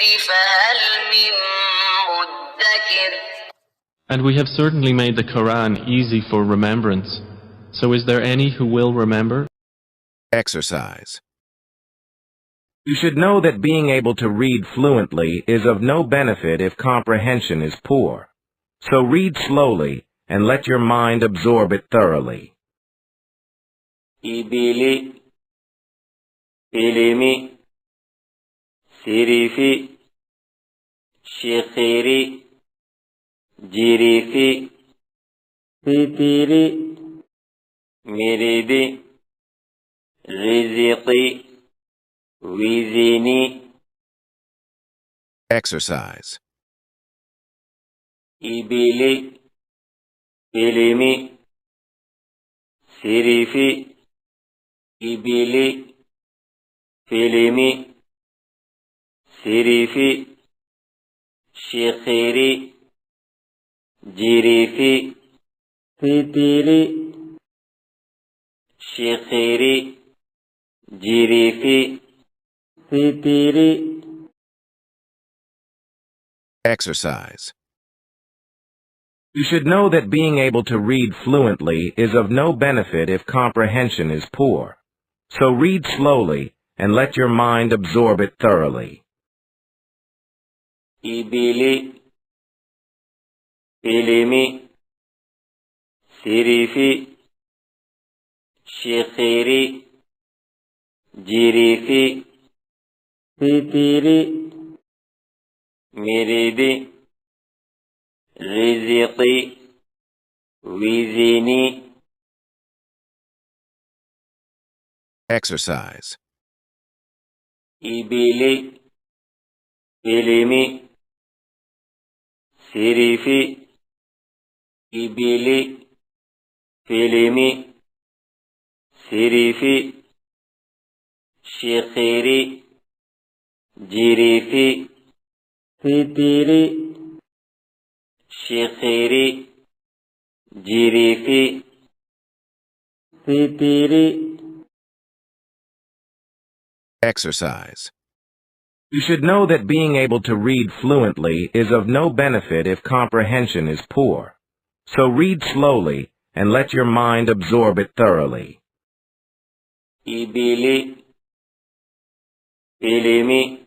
فهل من مدكر. And we have certainly made the Quran easy for remembrance. So is there any who will remember? Exercise. You should know that being able to read fluently is of no benefit if comprehension is poor. So read slowly and let your mind absorb it thoroughly. Ibili, ilimi, sirifi, shikhiri, jirifi, fitiri, miridi, rizqi, wizini. Exercise. Ibili, ilimi, sirifi, ibili, filimi, sirifi, shikhiri, jirifi, fitiri, shikhiri, jirifi, fitiri. Exercise. You should know that being able to read fluently is of no benefit if comprehension is poor. So read slowly and let your mind absorb it thoroughly. Ibili, ilimi, sirifi, shikhiri, jirifi, fitiri, miridi, rizqi, wizini. Exercise. Ibili, ilimi, sirifi, ibili, filimi, sirifi, shikhiri, jirifi, fitiri, shikhiri, jirifi, fitiri. Exercise. You should know that being able to read fluently is of no benefit if comprehension is poor. So read slowly and let your mind absorb it thoroughly. Ibili, ilimi,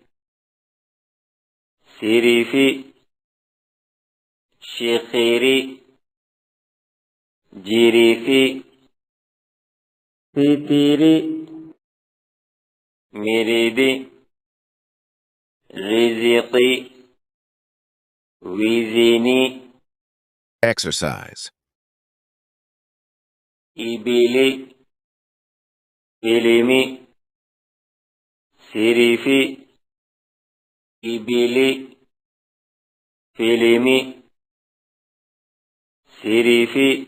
sirifi, shikhiri, jirifi, fitiri, miridi, rizqi, wizini. Exercise. Ibili, ilimi, sirifi, ibili, filimi, sirifi,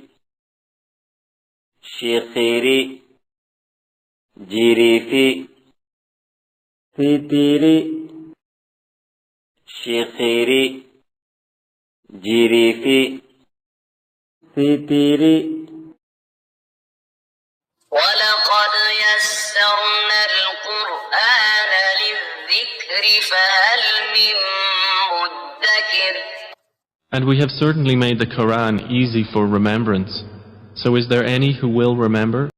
shikhiri, jirifi, fitiri, shikhiri, jirifi, fitiri. ولقد يسرنا القرآن للذكر فهل من مدكر. And we have certainly made the Quran easy for remembrance. So is there any who will remember?